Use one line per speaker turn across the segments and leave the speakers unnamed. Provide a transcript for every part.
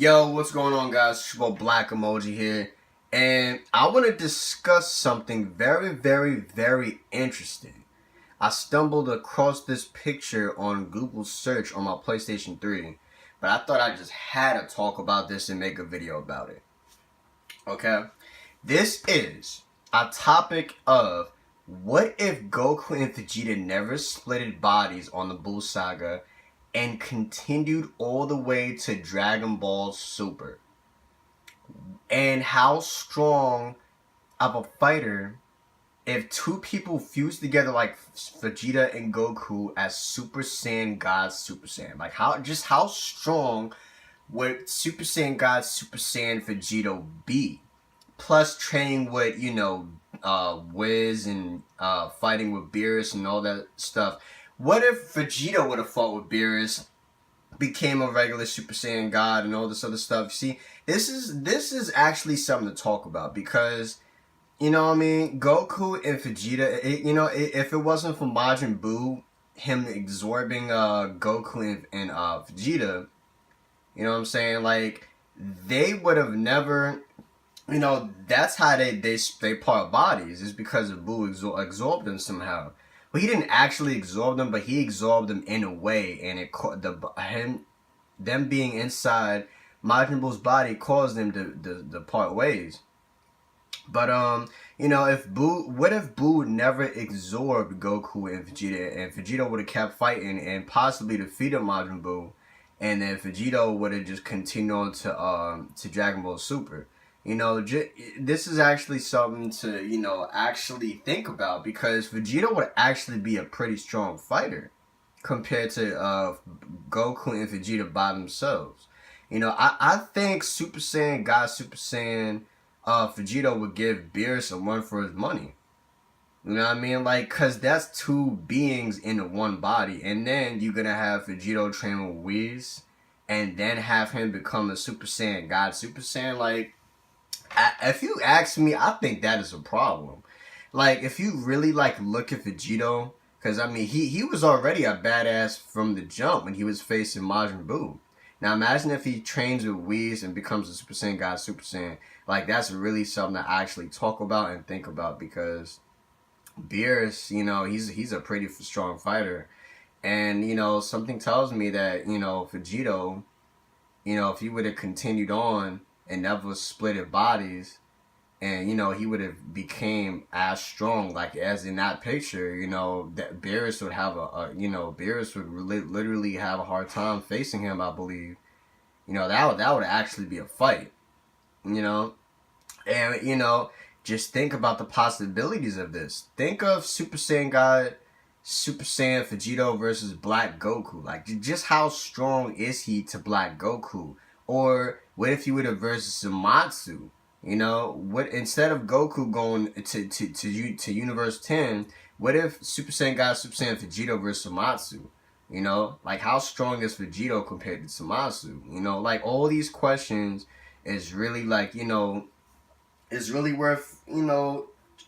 Yo, what's going on, guys? It's your boy Black Emoji here, and I want to discuss something very interesting. I stumbled across this picture on Google search on my PlayStation 3, but I thought I just had to talk about this and make a video about it. Okay? This is a topic of what if Goku and Vegeta never splitted bodies on the Buu Saga and continued all the way to Dragon Ball Super? And how strong of a fighter if two people fuse together like Vegeta and Goku as Super Saiyan God Super Saiyan? Like how strong would Super Saiyan God Super Saiyan Vegito be? Plus training with, Wiz and fighting with Beerus and all that stuff. What if Vegeta would have fought with Beerus, became a regular Super Saiyan God, and all this other stuff? See, this is actually something to talk about because, Goku and Vegeta, if it wasn't for Majin Buu, him absorbing Goku and Vegeta, you know what I'm saying? Like, they would have never, that's how they part bodies, is because of Buu absorbed them somehow. Well, he didn't actually absorb them, but he absorbed them in a way, and it them being inside Majin Buu's body caused them to part ways. But what if Buu never absorbed Goku and Vegeta would have kept fighting and possibly defeated Majin Buu, and then Vegeta would have just continued on to Dragon Ball Super. This is actually something to, actually think about, because Vegeta would actually be a pretty strong fighter compared to Goku and Vegeta by themselves. I think Super Saiyan God Super Saiyan Vegeta would give Beerus a run for his money. You know what I mean? Like, cause that's two beings in one body, and then you're gonna have Vegeta train with Whis, and then have him become a Super Saiyan God Super Saiyan. Like, if you ask me, I think that is a problem. Like, if you really look at Vegito, because he was already a badass from the jump when he was facing Majin Buu. Now imagine if he trains with Whis and becomes a Super Saiyan God Super Saiyan. Like, that's really something to actually talk about and think about, because Beerus, he's a pretty strong fighter, and something tells me that Vegito, if he would have continued on and never splitted bodies, and he would have became as strong, like as in that picture, that Beerus would have Beerus would literally have a hard time facing him, I believe. That would actually be a fight. And just think about the possibilities of this. Think of Super Saiyan God Super Saiyan Vegito versus Black Goku. Like, just how strong is he to Black Goku? Or what if you would have versus Zamasu? What, instead of Goku going to Universe 10, what if Super Saiyan God Super Saiyan Vegito versus Zamasu? Like, how strong is Vegito compared to Zamasu? Like, all these questions is really is really worth,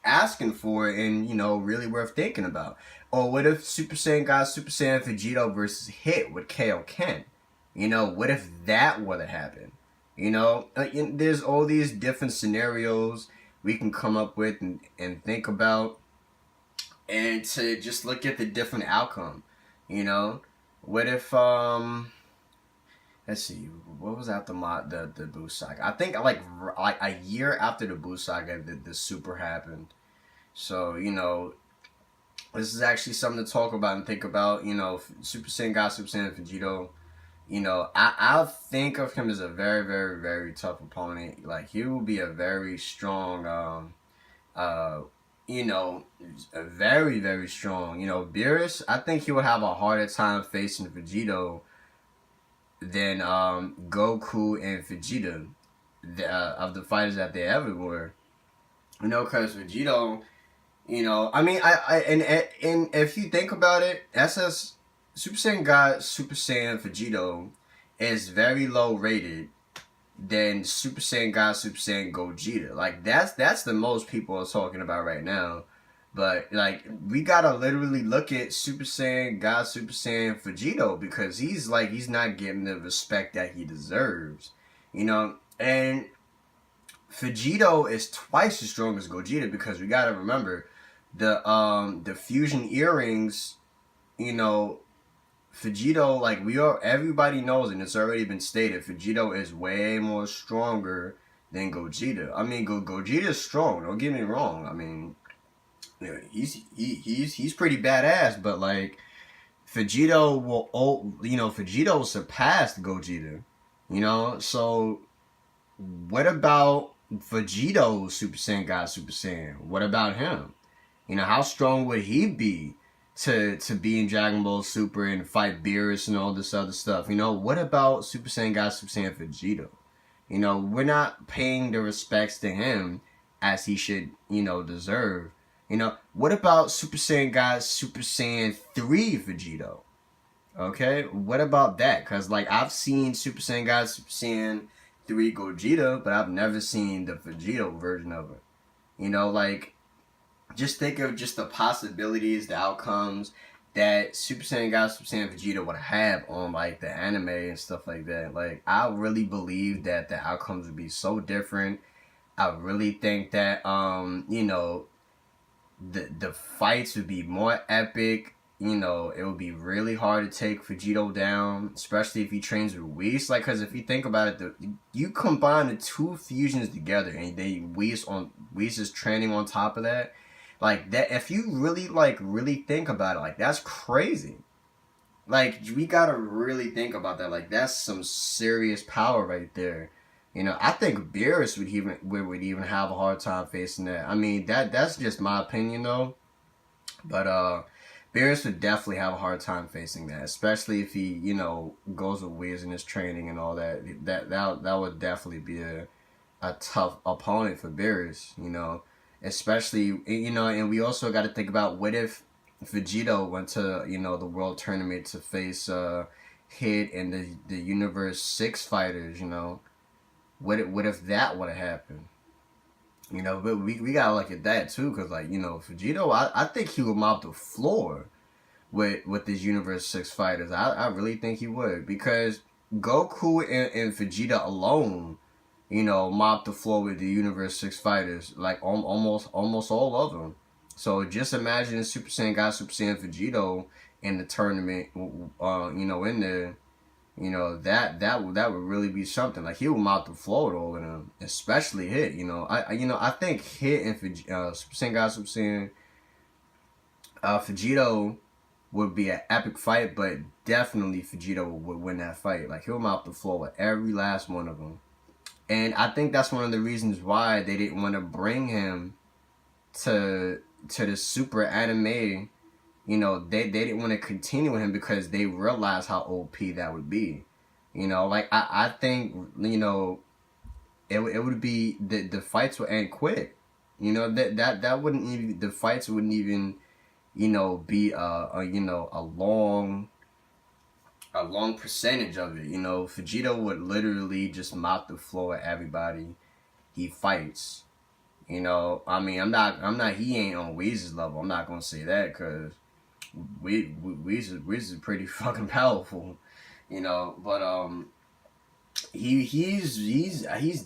asking for, and, really worth thinking about. Or what if Super Saiyan God Super Saiyan Vegito versus Hit with Kaioken? What if that would have happened? There's all these different scenarios we can come up with and think about, and to just look at the different outcome. What if let's see, what was after the Buu Saga? I think like a year after the Buu Saga, the Super happened. So this is actually something to talk about and think about. Super Saiyan God Super Saiyan Vegito. I think of him as a very tough opponent. Like, he will be a very strong, a very strong. Beerus, I think he will have a harder time facing Vegito than Goku and Vegeta, of the fighters that they ever were. Because Vegito, and if you think about it, SS Super Saiyan God Super Saiyan Vegito is very low rated than Super Saiyan God Super Saiyan Gogeta. Like, that's the most people are talking about right now. But, like, we gotta literally look at Super Saiyan God Super Saiyan Vegito, because he's not getting the respect that he deserves. you know. And Vegito is twice as strong as Gogeta, because we gotta remember the fusion earrings, you know. Vegito, like everybody knows, and it's already been stated, Vegito is way more stronger than Gogeta. I mean, Gogeta's strong. Don't get me wrong. I mean, yeah, he's pretty badass, but like Vegito Vegito surpassed Gogeta. You know, so what about Vegito Super Saiyan God Super Saiyan? What about him? You know, how strong would he be to be in Dragon Ball Super and fight Beerus and all this other stuff? You know, what about Super Saiyan God Super Saiyan Vegito? You know, we're not paying the respects to him as he should, deserve. You know, what about Super Saiyan God Super Saiyan 3 Vegito? Okay, what about that? Because, like, I've seen Super Saiyan God Super Saiyan 3 Gogeta, but I've never seen the Vegito version of it. You know, like, just think of just the possibilities, the outcomes that Super Saiyan God Super Saiyan Vegeta would have on, like, the anime and stuff like that. Like, I really believe that the outcomes would be so different. I really think that, the fights would be more epic. You know, it would be really hard to take Vegito down, especially if he trains with Whis. Like, because if you think about it, you combine the two fusions together, and they Whis is training on top of that. Like, that, if you really think about it, like, that's crazy. Like, we gotta really think about that. Like, that's some serious power right there. You know, I think Beerus would even have a hard time facing that. I mean, that's just my opinion though. But Beerus would definitely have a hard time facing that, especially if he, goes with Wiz in his training and all that. That would definitely be a tough opponent for Beerus, especially, and we also got to think about, what if Vegito went to, the world tournament to face Hit and the Universe 6 fighters, What if that would have happened? But we gotta look at that too, because, like, Vegito, I think he would mop the floor with these Universe 6 fighters. I really think he would, because Goku and Vegeta alone, mop the floor with the Universe 6 fighters, like almost all of them. So just imagine Super Saiyan God Super Saiyan Vegito in the tournament, in there. That would really be something. Like, he would mount the floor with all of them, especially Hit. I think Hit and Super Saiyan God Super Saiyan Vegito would be an epic fight, but definitely Vegito would win that fight. Like, he'll mount the floor with every last one of them, and I think that's one of the reasons why they didn't want to bring him to the Super anime. They didn't want to continue with him because they realized how OP that would be. Like, I think, it would be, the fights would end quick. That wouldn't even, the fights wouldn't even, be a long percentage of it. Vegeta would literally just mop the floor at everybody he fights. I mean, I'm not, he ain't on Weez's level. I'm not gonna say that, because Wiz is pretty fucking powerful, but he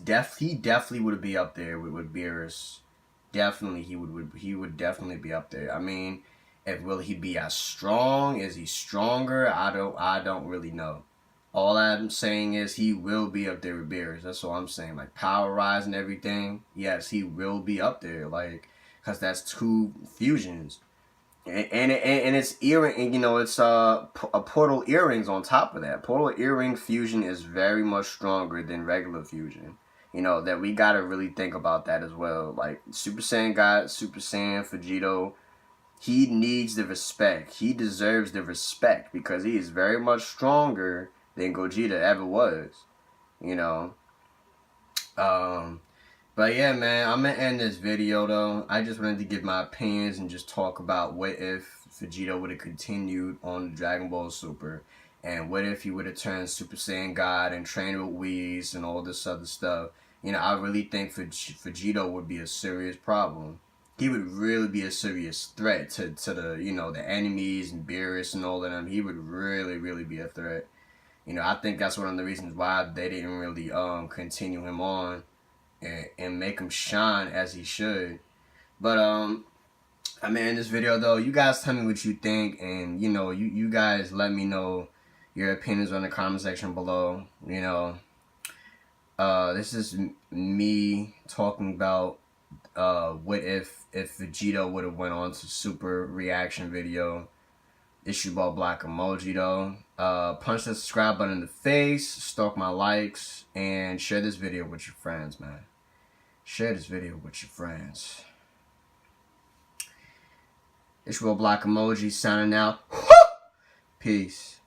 definitely would be up there with Beerus. Definitely, he would definitely be up there. I mean, will he be as strong? Is he stronger? I don't really know. All I'm saying is he will be up there with Beerus. That's all I'm saying. Like, power rise and everything. Yes, he will be up there. Like, because that's two fusions. And it's earring, it's a portal earrings on top of that. Portal earring fusion is very much stronger than regular fusion. That we gotta really think about that as well. Like, Super Saiyan God, Super Saiyan Vegito, he needs the respect. He deserves the respect because he is very much stronger than Gogeta ever was. But yeah, man, I'm gonna end this video though. I just wanted to give my opinions and just talk about what if Vegeta would have continued on Dragon Ball Super, and what if he would have turned Super Saiyan God and trained with Whis and all this other stuff. I really think Vegeta would be a serious problem. He would really be a serious threat to the the enemies and Beerus and all of them. He would really be a threat. You know, I think that's one of the reasons why they didn't really continue him on and make him shine as he should. But I mean, in this video though, you guys tell me what you think, and you know, you guys let me know your opinions on the comment section below. You know, this is me talking about what if Vegito would have went on to Super reaction video. It's your boy Black Emoji though. Punch the subscribe button in the face, stalk my likes, and share this video with your friends, man. Share this video with your friends. It's your boy Black Emoji signing out. Peace.